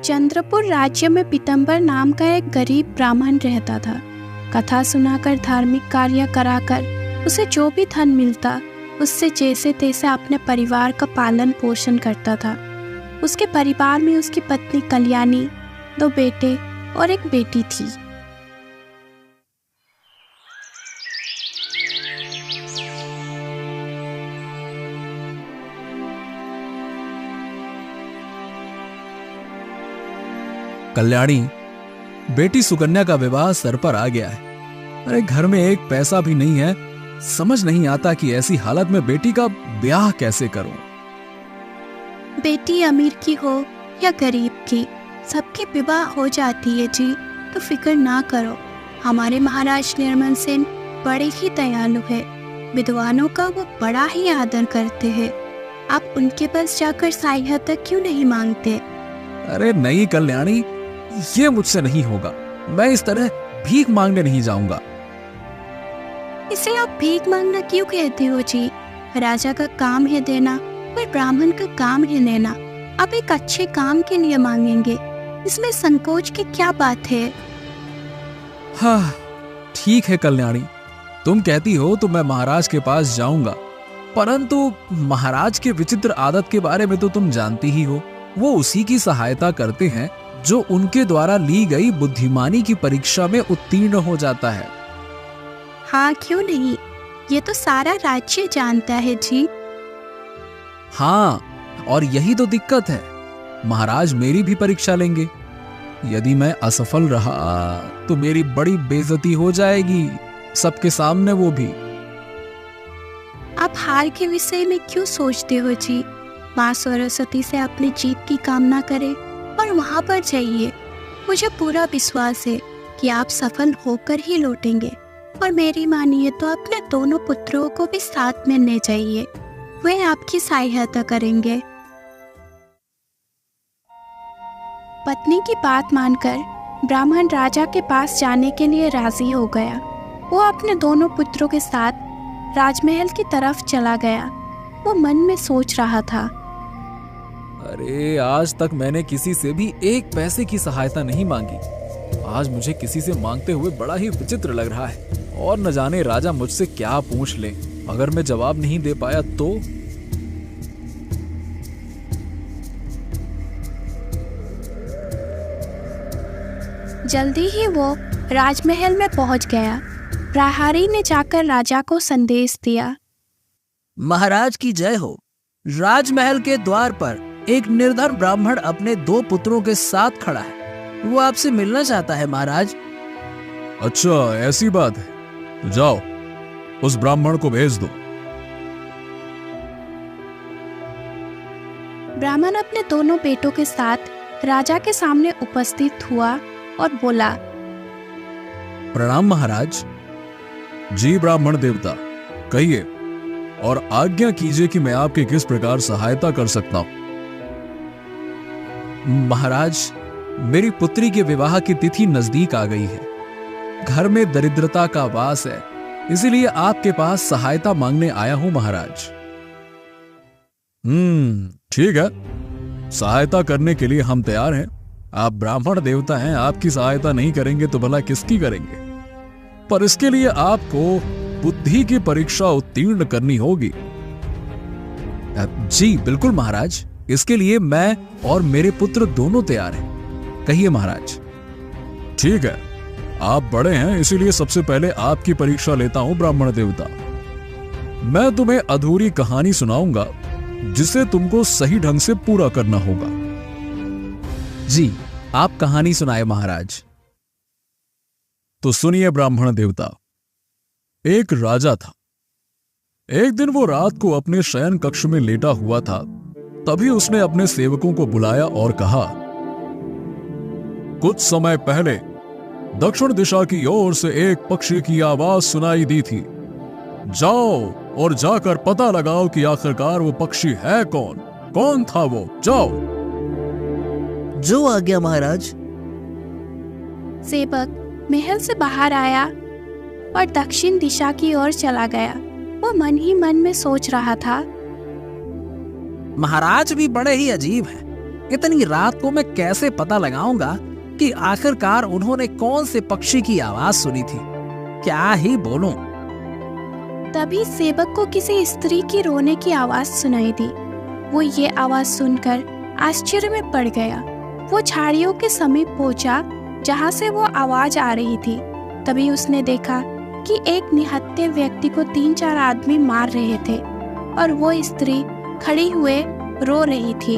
चंद्रपुर राज्य में पीतम्बर नाम का एक गरीब ब्राह्मण रहता था। कथा सुनाकर, धार्मिक कार्य कराकर उसे जो भी धन मिलता उससे जैसे तैसे अपने परिवार का पालन पोषण करता था। उसके परिवार में उसकी पत्नी कल्याणी, 2 बेटे और एक बेटी थी। कल्याणी, बेटी सुकन्या का विवाह सर पर आ गया है। अरे घर में एक पैसा भी नहीं है। समझ नहीं आता कि ऐसी हालत में बेटी का ब्याह कैसे करूं। बेटी अमीर की हो या गरीब की, सबकी विवाह हो जाती है जी, तो फिक्र ना करो। हमारे महाराज निर्मल सेन बड़े ही दयालु है। विद्वानों का वो बड़ा ही आदर करते हैं। आप उनके पास जाकर सहायता क्यों नहीं मांगते? अरे नहीं कल्याणी, ये मुझसे नहीं होगा। मैं इस तरह भीख मांगने नहीं जाऊंगा। इसे आप भीख मांगना क्यों कहते हो जी? राजा का काम है देना और ब्राह्मण का काम है लेना। आप एक अच्छे काम के लिए मांगेंगे, इसमें संकोच की क्या बात है? हाँ ठीक है कल्याणी, तुम कहती हो तो मैं महाराज के पास जाऊंगा। परंतु महाराज के विचित्र आदत के बारे में तो तुम जानती ही हो। वो उसी की सहायता करते हैं जो उनके द्वारा ली गई बुद्धिमानी की परीक्षा में उत्तीर्ण हो जाता है। हाँ क्यों नहीं, ये तो सारा राज्य जानता है जी। हाँ, और यही तो दिक्कत है। महाराज मेरी भी परीक्षा लेंगे। यदि मैं असफल रहा तो मेरी बड़ी बेइज्जती हो जाएगी, सबके सामने वो भी। आप हार के विषय में क्यों सोचते हो जी? माँ सरस्वती से अपनी जीत की कामना करें और वहाँ पर जाइए। मुझे पूरा विश्वास है कि आप सफल होकर ही लौटेंगे। और मेरी मानिए तो अपने दोनों पुत्रों को भी साथ में ले जाइए, वे आपकी सहायता करेंगे। पत्नी की बात मानकर ब्राह्मण राजा के पास जाने के लिए राजी हो गया। वो अपने दोनों पुत्रों के साथ राजमहल की तरफ चला गया। वो मन में सोच रहा था, अरे आज तक मैंने किसी से भी एक पैसे की सहायता नहीं मांगी। आज मुझे किसी से मांगते हुए बड़ा ही विचित्र लग रहा है। और न जाने राजा मुझसे क्या पूछ ले। अगर मैं जवाब नहीं दे पाया तो? जल्दी ही वो राजमहल में पहुंच गया। प्रहरी ने जाकर राजा को संदेश दिया, महाराज की जय हो। राजमहल के द्वार पर एक निर्धन ब्राह्मण अपने 2 पुत्रों के साथ खड़ा है। वो आपसे मिलना चाहता है महाराज। अच्छा ऐसी बात है, तो जाओ उस ब्राह्मण को भेज दो। ब्राह्मण अपने दोनों बेटों के साथ राजा के सामने उपस्थित हुआ और बोला, प्रणाम महाराज। जी ब्राह्मण देवता, कहिए और आज्ञा कीजिए कि मैं आपकी किस प्रकार सहायता कर सकता हूं। महाराज, मेरी पुत्री के विवाह की तिथि नजदीक आ गई है। घर में दरिद्रता का वास है, इसीलिए आपके पास सहायता मांगने आया हूं महाराज। ठीक है, सहायता करने के लिए हम तैयार हैं। आप ब्राह्मण देवता हैं, आपकी सहायता नहीं करेंगे तो भला किसकी करेंगे? पर इसके लिए आपको बुद्धि की परीक्षा उत्तीर्ण करनी होगी। जी बिल्कुल महाराज, इसके लिए मैं और मेरे पुत्र दोनों तैयार हैं। कहिए महाराज। ठीक है, आप बड़े हैं, इसीलिए सबसे पहले आपकी परीक्षा लेता हूं ब्राह्मण देवता। मैं तुम्हें अधूरी कहानी सुनाऊंगा जिसे तुमको सही ढंग से पूरा करना होगा। जी, आप कहानी सुनाए महाराज। तो सुनिए ब्राह्मण देवता। एक राजा था। एक दिन वो रात को अपने शयन कक्ष में लेटा हुआ था। तभी उसने अपने सेवकों को बुलाया और कहा, कुछ समय पहले दक्षिण दिशा की ओर से एक पक्षी की आवाज सुनाई दी थी। जाओ और जाकर पता लगाओ कि आखिरकार वो पक्षी है कौन। कौन था वो? जाओ। जो आज्ञा महाराज। सेवक महल से बाहर आया और दक्षिण दिशा की ओर चला गया। वो मन ही मन में सोच रहा था, महाराज भी बड़े ही अजीब हैं। इतनी रात को मैं कैसे पता लगाऊंगा कि आखिरकार उन्होंने कौन से पक्षी की आवाज सुनी थी? क्या ही बोलूं। तभी सेवक को किसी स्त्री की रोने की आवाज सुनाई दी। वो ये आवाज सुनकर आश्चर्य में पड़ गया। वो झाड़ियों के समीप पहुंचा जहां से वो आवाज आ रही थी। तभी उसने देखा कि एक निहत्थे व्यक्ति को 3-4 आदमी मार रहे थे और वो स्त्री खड़ी हुए रो रही थी।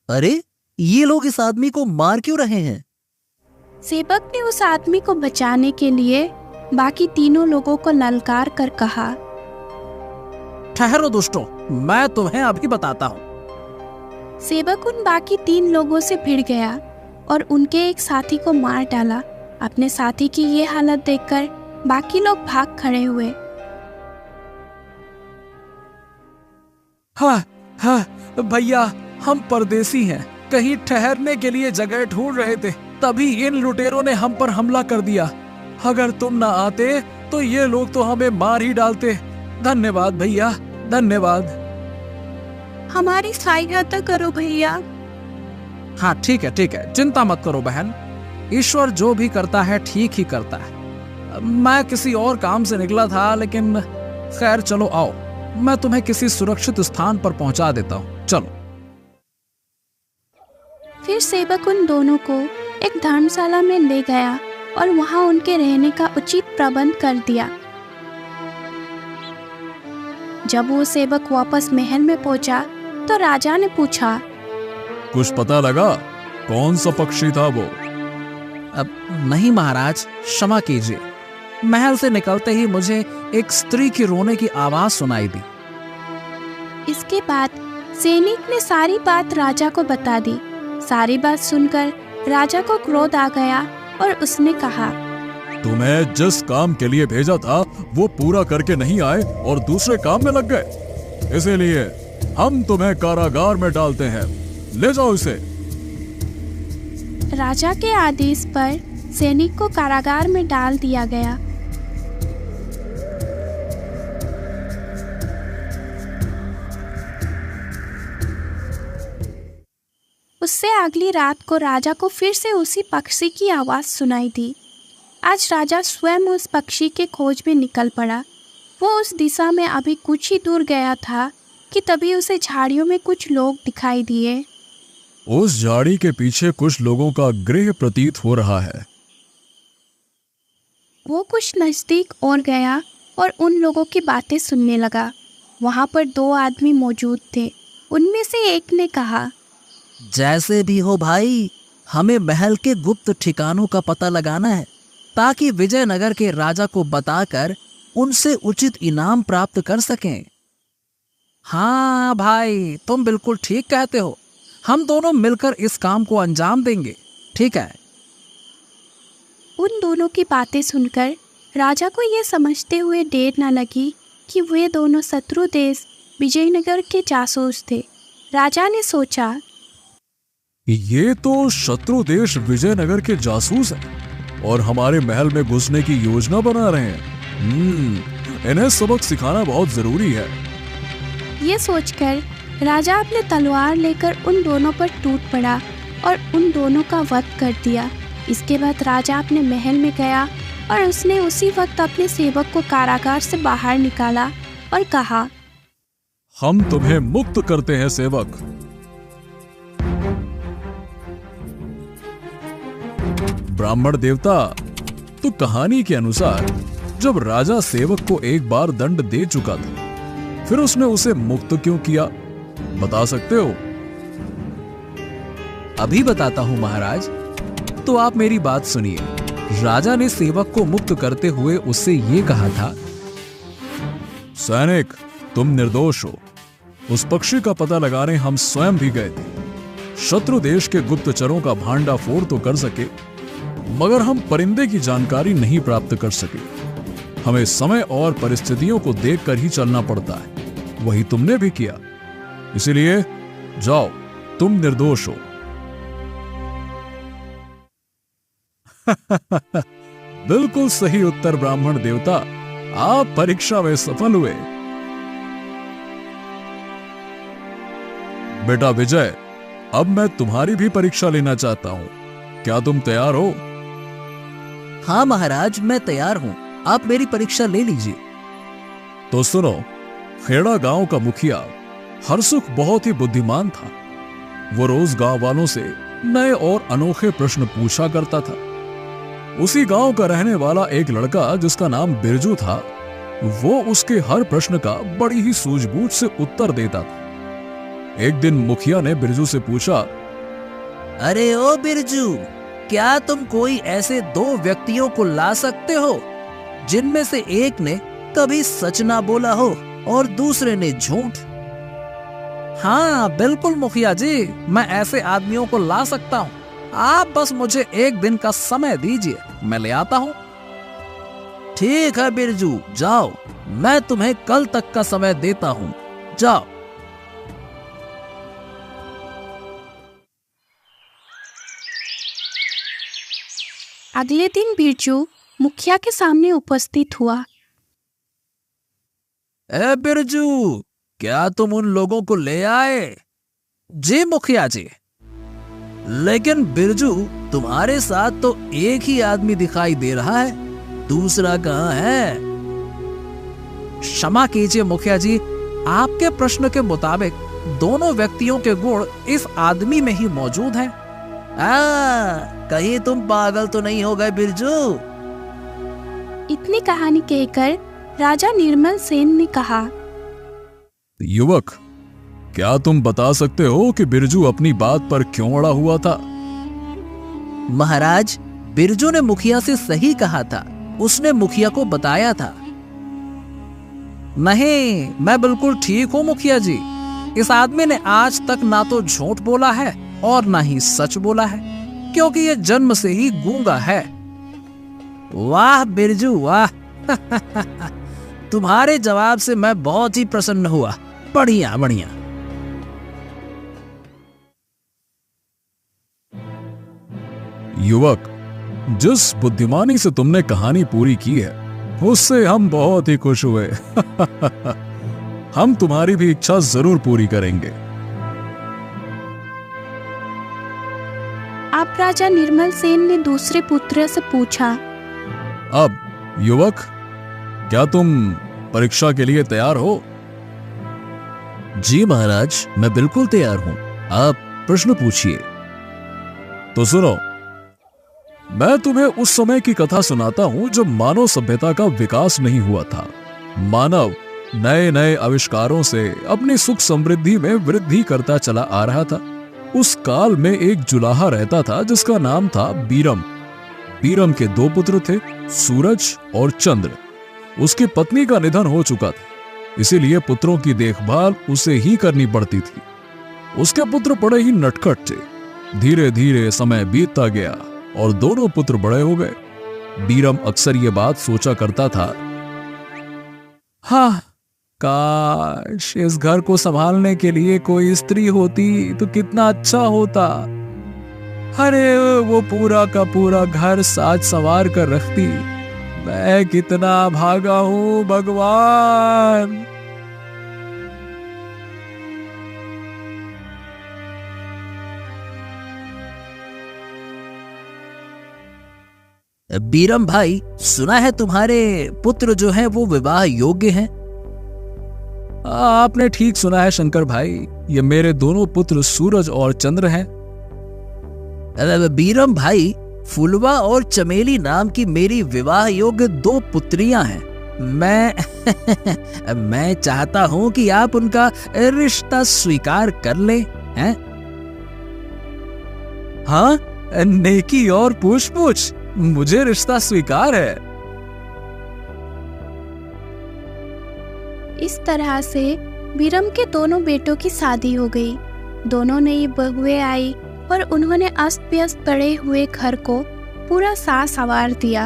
अरे, ये लोग इस आदमी को मार क्यों रहे हैं? सेवक ने उस आदमी को बचाने के लिए बाकी तीनों लोगों को ललकार कर कहा, ठहरो दुष्टों, मैं तुम्हें अभी बताता हूँ। सेवक उन बाकी 3 लोगों से भिड़ गया और उनके एक साथी को मार डाला। अपने साथी की ये हालत देखकर बाकी लोग भाग खड़े हुए। हाँ भैया, हम परदेसी हैं, कहीं ठहरने के लिए जगह ढूंढ रहे थे, तभी इन लुटेरों ने हम पर हमला कर दिया। अगर तुम ना आते तो ये लोग तो हमें मार ही डालते। धन्यवाद भैया, धन्यवाद। हमारी सहायता करो भैया। हाँ ठीक है, चिंता मत करो बहन, ईश्वर जो भी करता है ठीक ही करता है। मैं किसी और काम से निकला था, लेकिन खैर चलो आओ, मैं तुम्हें किसी सुरक्षित स्थान पर पहुंचा देता हूँ, चलो। फिर सेवक उन दोनों को एक धर्मशाला में ले गया और वहां उनके रहने का उचित प्रबंध कर दिया। जब वो सेवक वापस महल में पहुंचा तो राजा ने पूछा, कुछ पता लगा कौन सा पक्षी था वो? अब नहीं महाराज, क्षमा कीजिए। महल से निकलते ही मुझे एक स्त्री की रोने की आवाज सुनाई दी। इसके बाद सैनिक ने सारी बात राजा को बता दी। सारी बात सुनकर राजा को क्रोध आ गया और उसने कहा, तुम्हें जिस काम के लिए भेजा था वो पूरा करके नहीं आए और दूसरे काम में लग गए, इसीलिए हम तुम्हें कारागार में डालते हैं, ले जाओ इसे। राजा के आदेश पर सैनिक को कारागार में डाल दिया गया। उससे अगली रात को राजा को फिर से उसी पक्षी की आवाज सुनाई दी। आज राजा स्वयं उस पक्षी के खोज में निकल पड़ा। वो उस दिशा में अभी कुछ ही दूर गया था कि तभी उसे झाड़ियों में कुछ लोग दिखाई दिए। उस झाड़ी के पीछे कुछ लोगों का गृह प्रतीत हो रहा है। वो कुछ नजदीक और गया और उन लोगों की बातें सुनने लगा। वहां पर 2 आदमी मौजूद थे। उनमें से एक ने कहा, जैसे भी हो भाई, हमें महल के गुप्त ठिकानों का पता लगाना है ताकि विजयनगर के राजा को बताकर उनसे उचित इनाम प्राप्त कर सकें। हाँ भाई, तुम बिल्कुल ठीक कहते हो, हम दोनों मिलकर इस काम को अंजाम देंगे, ठीक है। उन दोनों की बातें सुनकर राजा को ये समझते हुए देर न लगी कि वे दोनों शत्रु देश विजयनगर के जासूस थे। राजा ने सोचा, ये तो शत्रु देश विजयनगर के जासूस हैं और हमारे महल में घुसने की योजना बना रहे हैं। इन्हें सबक सिखाना बहुत जरूरी है। ये सोचकर राजा अपने तलवार लेकर उन दोनों पर टूट पड़ा और उन दोनों का वध कर दिया। इसके बाद राजा अपने महल में गया और उसने उसी वक्त अपने सेवक को कारागार से बाहर निकाला और कहा, हम तुम्हें मुक्त करते हैं सेवक। ब्राह्मण देवता, तो कहानी के अनुसार जब राजा सेवक को एक बार दंड दे चुका था, फिर उसने उसे मुक्त क्यों किया, बता सकते हो? अभी बताता हूं महाराज, तो आप मेरी बात सुनिए। राजा ने सेवक को मुक्त करते हुए उससे ये कहा था, सैनिक, तुम निर्दोष हो। उस पक्षी का पता लगाने हम स्वयं भी गए थे। शत्रु देश के गुप्तचरों का भांडाफोड़ तो कर सके, मगर हम परिंदे की जानकारी नहीं प्राप्त कर सके। हमें समय और परिस्थितियों को देखकर ही चलना पड़ता है। वही तुमने भी किया, इसीलिए जाओ, तुम निर्दोष हो। बिल्कुल सही उत्तर ब्राह्मण देवता, आप परीक्षा में सफल हुए। बेटा विजय, अब मैं तुम्हारी भी परीक्षा लेना चाहता हूँ। क्या तुम तैयार हो? हाँ महाराज, मैं तैयार हूँ। आप मेरी परीक्षा ले लीजिए। तो सुनो, खेड़ा गांव का मुखिया हरसुख बहुत ही बुद्धिमान था। वो रोज गांव वालों से नए और अनोखे प्रश्न पूछा करता था। उसी गांव का रहने वाला एक लड़का जिसका नाम बिरजू था, वो उसके हर प्रश्न का बड़ी ही सूझबूझ से उत्तर देता था। एक दिन मुखिया ने बिरजू से पूछा, अरे ओ बिरजू, क्या तुम कोई ऐसे 2 व्यक्तियों को ला सकते हो जिनमें से एक ने कभी सच ना बोला हो और दूसरे ने झूठ? हाँ बिल्कुल मुखिया जी, मैं ऐसे आदमियों को ला सकता हूँ। आप बस मुझे 1 दिन का समय दीजिए, मैं ले आता हूँ। ठीक है बिरजू, जाओ, मैं तुम्हें कल तक का समय देता हूँ, जाओ। अगले दिन बिरजू मुखिया के सामने उपस्थित हुआ। ए बिरजू, क्या तुम उन लोगों को ले आए? जी मुखिया जी। लेकिन बिरजू, तुम्हारे साथ तो एक ही आदमी दिखाई दे रहा है, दूसरा कहाँ है? क्षमा कीजिए मुखिया जी, आपके प्रश्न के मुताबिक दोनों व्यक्तियों के गुण इस आदमी में ही मौजूद हैं। कहीं तुम पागल तो नहीं हो गए बिरजू? इतनी कहानी कहकर राजा निर्मल सेन ने कहा, युवक, क्या तुम बता सकते हो कि बिरजू अपनी बात पर क्यों अड़ा हुआ था? महाराज, बिरजू ने मुखिया से सही कहा था, उसने मुखिया को बताया था। नहीं, मैं बिल्कुल ठीक हूँ मुखिया जी। इस आदमी ने आज तक ना तो झूठ बोला है और ना ही सच बोला है, क्योंकि ये जन्म से ही गूंगा है। वाह बिरजू वाह! तुम्हारे जवाब से मैं बहुत ही प्रसन्न हुआ। बढ़िया बढ़िया। युवक, जिस बुद्धिमानी से तुमने कहानी पूरी की है, उससे हम बहुत ही खुश हुए। हम तुम्हारी भी इच्छा जरूर पूरी करेंगे। अब राजा निर्मल सेन ने दूसरे पुत्र से पूछा, अब युवक, क्या तुम परीक्षा के लिए तैयार हो? जी महाराज, मैं बिल्कुल तैयार हूं। आप प्रश्न पूछिए। तो सुनो, मैं तुम्हें उस समय की कथा सुनाता हूं जब मानव सभ्यता का विकास नहीं हुआ था। मानव नए नए आविष्कारों से अपनी सुख समृद्धि में वृद्धि करता चला आ रहा था। उस काल में एक जुलाहा रहता था जिसका नाम था बीरम। बीरम के 2 पुत्र थे, सूरज और चंद्र। उसकी पत्नी का निधन हो चुका था, इसीलिए पुत्रों की देखभाल उसे ही करनी पड़ती थी। उसके पुत्र बड़े ही नटखट थे। धीरे धीरे समय बीतता गया और दोनों पुत्र बड़े हो गए। बीरम अक्सर ये बात सोचा करता था, हाँ, काश इस घर को संभालने के लिए कोई स्त्री होती तो कितना अच्छा होता। अरे वो पूरा का पूरा घर साज संवार कर रखती। मैं कितना भागा हूं भगवान। बीरम भाई, सुना है तुम्हारे पुत्र जो हैं वो विवाह योग्य हैं? आपने ठीक सुना है शंकर भाई, ये मेरे दोनों पुत्र सूरज और चंद्र हैं। बीरम भाई, फुलवा और चमेली नाम की मेरी विवाह योग्य 2 पुत्रियां हैं। मैं चाहता हूं कि आप उनका रिश्ता स्वीकार कर लें, हैं? हाँ, नेकी और पूछ-पूछ, मुझे रिश्ता स्वीकार है। इस तरह से बीरम के दोनों बेटों की शादी हो गई। दोनों नई बहुएं आई और उन्होंने अस्त व्यस्त पड़े हुए घर को पूरा साज संवार दिया।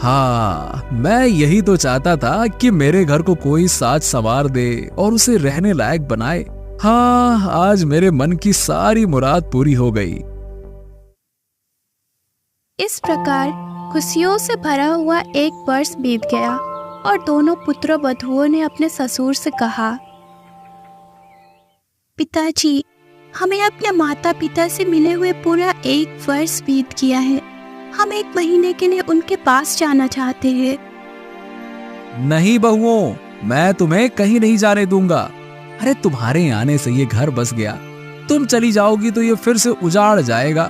हाँ, मैं यही तो चाहता था कि मेरे घर को कोई साज संवार दे और उसे रहने लायक बनाए। हाँ, आज मेरे मन की सारी मुराद पूरी हो गई। इस प्रकार खुशियों से भरा हुआ 1 वर्ष बीत गया और दोनों पुत्र वधुओं ने अपने ससुर से कहा, पिताजी, हमें अपने माता पिता से मिले हुए पूरा 1 वर्ष बीत गया है। हम 1 महीने के लिए उनके पास जाना चाहते हैं। नहीं बहुओं, मैं तुम्हें कहीं नहीं जाने दूंगा। अरे तुम्हारे आने से ये घर बस गया, तुम चली जाओगी तो ये फिर से उजाड़ जाएगा।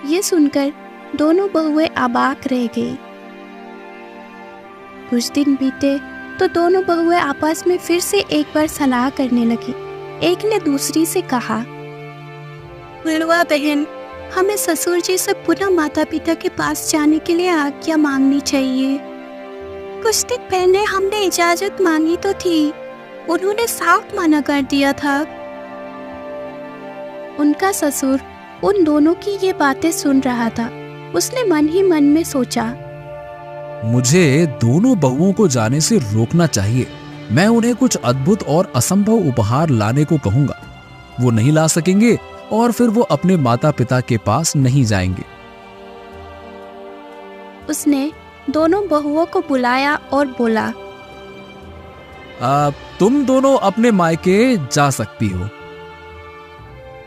ये सुनकर दोनों बहुएं अबाक रह गई। कुछ दिन बीते तो दोनों बहुएं आपस में फिर से एक बार सलाह करने लगी। एक ने दूसरी से कहा, फुलवा बहन, हमें ससुर जी से पुनः माता पिता के पास जाने के लिए आज्ञा मांगनी चाहिए। कुछ दिन पहले हमने इजाजत मांगी तो थी, उन्होंने साफ मना कर दिया था। उनका ससुर उन दोनों की ये बातें सुन रहा था। उसने मन ही मन में सोचा, मुझे दोनों बहुओं को जाने से रोकना चाहिए। मैं उन्हें कुछ अद्भुत और असंभव उपहार लाने को कहूंगा। वो नहीं ला सकेंगे और फिर वो अपने माता पिता के पास नहीं जाएंगे। उसने दोनों बहुओं को बुलाया और बोला, तुम दोनों अपने मायके जा सकती हो।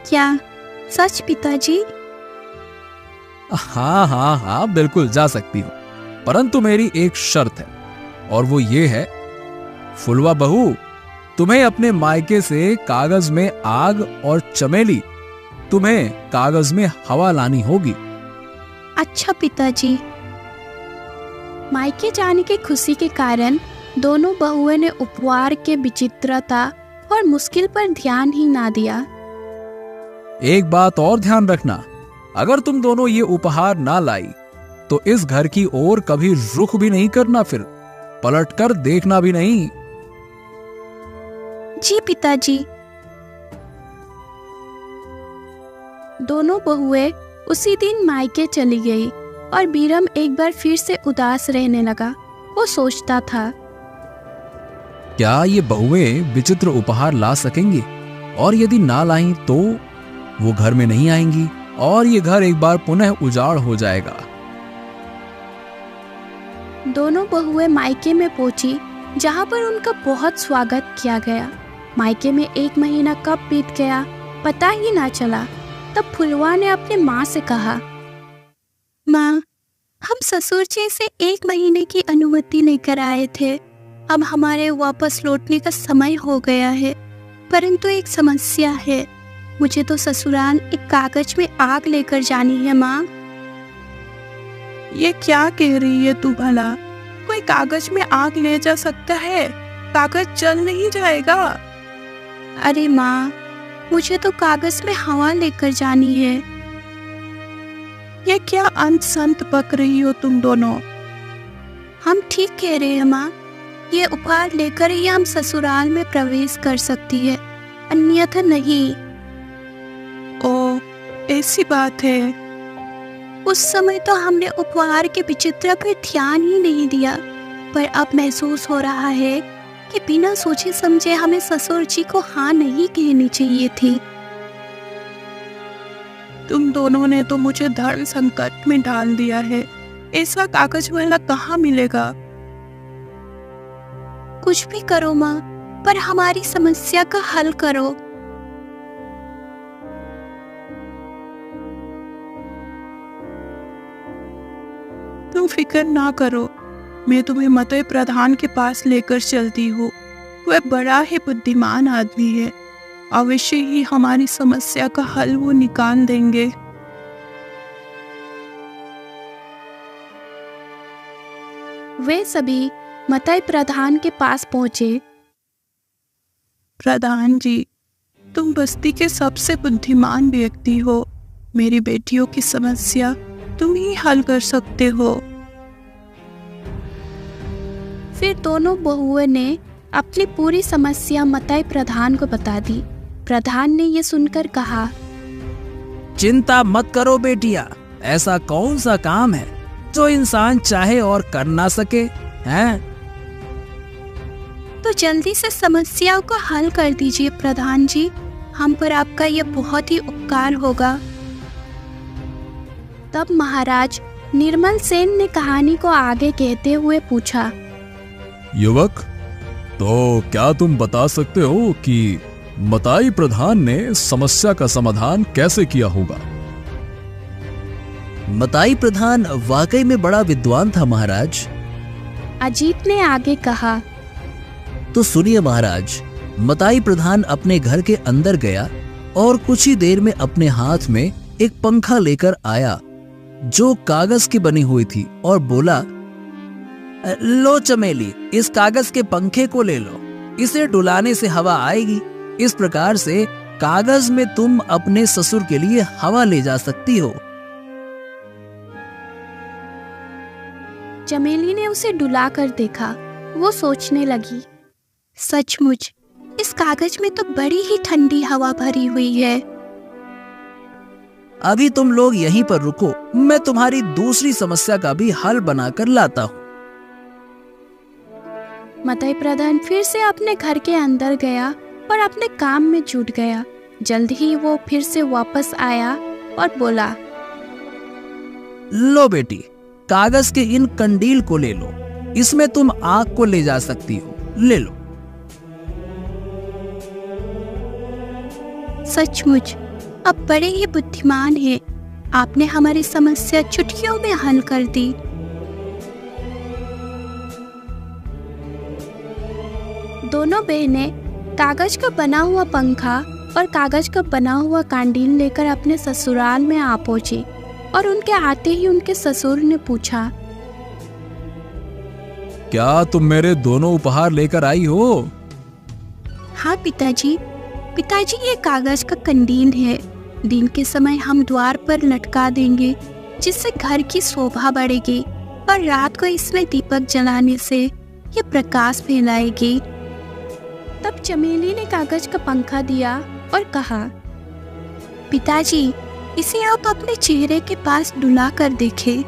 क्या सच पिताजी? हाँ हाँ हाँ, बिल्कुल जा सकती हो, परंतु मेरी एक शर्त है और वो ये है, फुलवा बहू, तुम्हें अपने मायके से कागज में आग और चमेली, तुम्हें कागज में हवा लानी होगी। अच्छा पिताजी। मायके जाने की खुशी के कारण दोनों बहुओं ने उपहार के विचित्रता और मुश्किल पर ध्यान ही ना दिया। एक बात और ध्यान रखना, अगर तुम दोनों ये उपहार ना लाई तो इस घर की ओर कभी रुख भी नहीं करना, फिर पलटकर देखना भी नहीं। जी पिताजी। दोनों बहुएं उसी दिन मायके चली गई और बीरम एक बार फिर से उदास रहने लगा। वो सोचता था, क्या ये बहुएं विचित्र उपहार ला सकेंगी? और यदि ना लाई तो वो घर में नहीं आएंगी और ये घर एक बार पुनः उजाड़ हो जाएगा। दोनों बहुएं मायके में पहुंची, जहां पर उनका बहुत स्वागत किया गया। मायके में 1 महीना कब बीत गया पता ही ना चला। तब फुलवा ने अपने माँ से कहा, माँ, हम ससुर जी से 1 महीने की अनुमति लेकर आए थे। अब हमारे वापस लौटने का समय हो गया है, परंतु एक समस्या है। मुझे तो ससुराल एक कागज में आग लेकर जानी है। माँ, ये क्या कह रही है तू भला? कोई कागज में आग ले जा सकता है? कागज जल नहीं जाएगा। अरे माँ, मुझे तो कागज में हवा लेकर जानी है। ये क्या अंत संत बक रही हो तुम दोनों? हम ठीक कह रहे हैं माँ। ये उपहार लेकर ही हम ससुराल में प्रवेश कर सकती है, अन्यथा नहीं। ओ, ऐसी बात है। उस समय तो हमने उपहार के विचित्र पर ध्यान ही नहीं दिया, पर अब महसूस हो रहा है कि बिना सोचे समझे हमें ससुर जी को हाँ नहीं कहनी चाहिए थी। तुम दोनों ने तो मुझे धर्म संकट में डाल दिया है। ऐसा कागज वाला कहाँ मिलेगा? कुछ भी करो माँ, पर हमारी समस्या का हल करो। तुम फिक्र ना करो, मैं तुम्हें मतोय प्रधान के पास लेकर चलती हूँ। वह बड़ा ही बुद्धिमान आदमी है, अवश्य ही हमारी समस्या का हल वो निकाल देंगे। वे सभी मतय प्रधान के पास पहुंचे। प्रधान जी, तुम बस्ती के सबसे बुद्धिमान व्यक्ति हो। मेरी बेटियों की समस्या तुम ही हल कर सकते हो। फिर दोनों बहुओं ने अपनी पूरी समस्या मतय प्रधान को बता दी। प्रधान ने ये सुनकर कहा, चिंता मत करो बेटिया, ऐसा कौन सा काम है जो इंसान चाहे और कर ना सके हैं? तो जल्दी से समस्याओं को हल कर दीजिए प्रधान जी, हम पर आपका यह बहुत ही उपकार होगा। तब महाराज निर्मल सेन ने कहानी को आगे कहते हुए पूछा, युवक, तो क्या तुम बता सकते हो कि मताई प्रधान ने समस्या का समाधान कैसे किया होगा? मताई प्रधान वाकई में बड़ा विद्वान था महाराज। अजीत ने आगे कहा। तो सुनिए महाराज, मताई प्रधान अपने घर के अंदर गया और कुछ ही देर में अपने हाथ में एक पंखा लेकर आया जो कागज की बनी हुई थी और बोला, लो चमेली, इस कागज के पंखे को ले लो, इसे डुलाने से हवा आएगी। इस प्रकार से कागज में तुम अपने ससुर के लिए हवा ले जा सकती हो। चमेली ने उसे डुला कर देखा। वो सोचने लगी, सचमुच इस कागज में तो बड़ी ही ठंडी हवा भरी हुई है। अभी तुम लोग यहीं पर रुको, मैं तुम्हारी दूसरी समस्या का भी हल बनाकर लाता हूँ। मताई प्रधान फिर से अपने घर के अंदर गया और अपने काम में जुट गया। जल्द ही वो फिर से वापस आया और बोला, लो बेटी, कागज के इन कंडील को ले लो, इसमें तुम आग को ले जा सकती हो, ले लो। सचमुच अब बड़े ही बुद्धिमान हैं। आपने हमारी समस्या चुटकियों में हल कर दी। दोनों बहनें कागज का बना हुआ पंखा और कागज का बना हुआ कांडील लेकर अपने ससुराल में आ पहुंची और उनके आते ही उनके ससुर ने पूछा, क्या तुम मेरे दोनों उपहार लेकर आई हो? हाँ पिताजी, ये कागज का कंडील है। दिन के समय हम द्वार पर लटका देंगे, जिससे घर की शोभा बढ़ेगी और रात को इसमें दीपक जलाने से ये प्रकाश फैलाएगी। तब चमेली ने कागज का पंखा दिया और कहा, पिताजी, इसे आप अपने चेहरे के पास डुला कर देखें।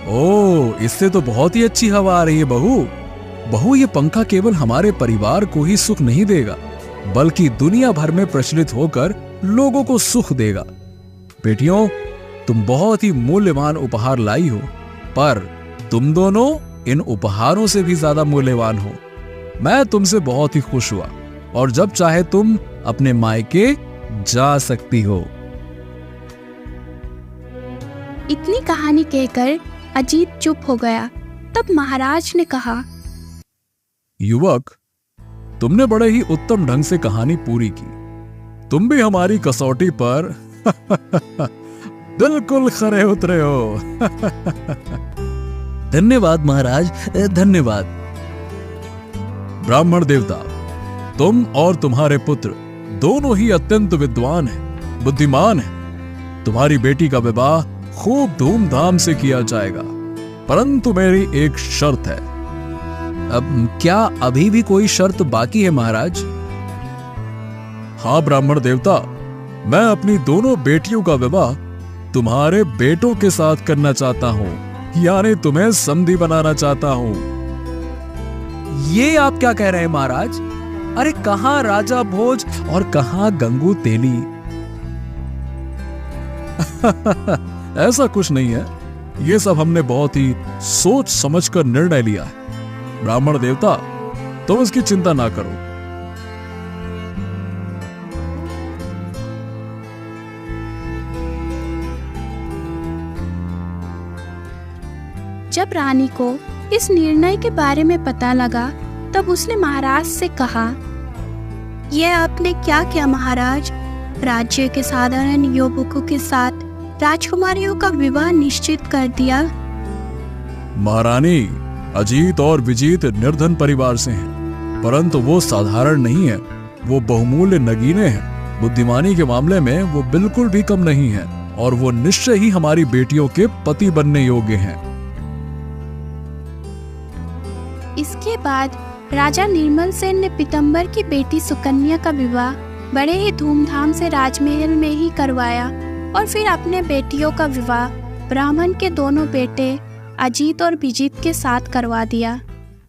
ओह, इससे तो बहुत ही अच्छी हवा आ रही है बहू, ये पंखा केवल हमारे परिवार को ही सुख नहीं देगा, बल्कि दुनिया भर में प्रचलित होकर लोगों को सुख देगा। बेटियों, तुम बहुत ही मूल्यवान उपहार लाई हो, पर तुम दोनों इन उपहारों से भी ज्यादा मूल्यवान हो। मैं तुमसे बहुत ही खुश हुआ और जब चाहे तुम अपने मायके जा सकती हो। इतनी कहानी कहकर अजीत चुप हो गया। तब महाराज ने कहा, युवक, तुमने बड़े ही उत्तम ढंग से कहानी पूरी की। तुम भी हमारी कसौटी पर बिल्कुल खरे उतरे हो। धन्यवाद महाराज, धन्यवाद। ब्राह्मण देवता, तुम और तुम्हारे पुत्र दोनों ही अत्यंत विद्वान हैं, बुद्धिमान हैं। तुम्हारी बेटी का विवाह खूब धूमधाम से किया जाएगा, परंतु मेरी एक शर्त है। अब क्या अभी भी कोई शर्त बाकी है महाराज? हाँ ब्राह्मण देवता, मैं अपनी दोनों बेटियों का विवाह तुम्हारे बेटों के साथ करना चाहता हूँ, यानी तुम्हें समधी बनाना चाहता हूँ। ये आप क्या कह रहे हैं महाराज? अरे कहाँ राजा भोज और कहाँ गंगू तेली? ऐसा कुछ नहीं है, ये सब हमने बहुत ही सोच समझकर निर्णय लिया है। ब्राह्मण देवता, तुम इसकी चिंता ना करो। जब रानी को इस निर्णय के बारे में पता लगा, तब उसने महाराज से कहा, यह आपने क्या किया महाराज? राज्य के साधारण युवकों के साथ राजकुमारियों का विवाह निश्चित कर दिया। महारानी, अजीत और विजीत निर्धन परिवार से हैं, परंतु वो साधारण नहीं है, वो बहुमूल्य नगीने हैं। बुद्धिमानी के मामले में वो बिल्कुल भी कम नहीं है और वो निश्चय ही हमारी बेटियों के पति बनने योग्य हैं। इसके बाद राजा निर्मल सेन ने पीतम्बर की बेटी सुकन्या का विवाह बड़े ही धूमधाम से राजमहल में ही करवाया और फिर अपने बेटियों का विवाह ब्राह्मण के दोनों बेटे अजीत और विजीत के साथ करवा दिया।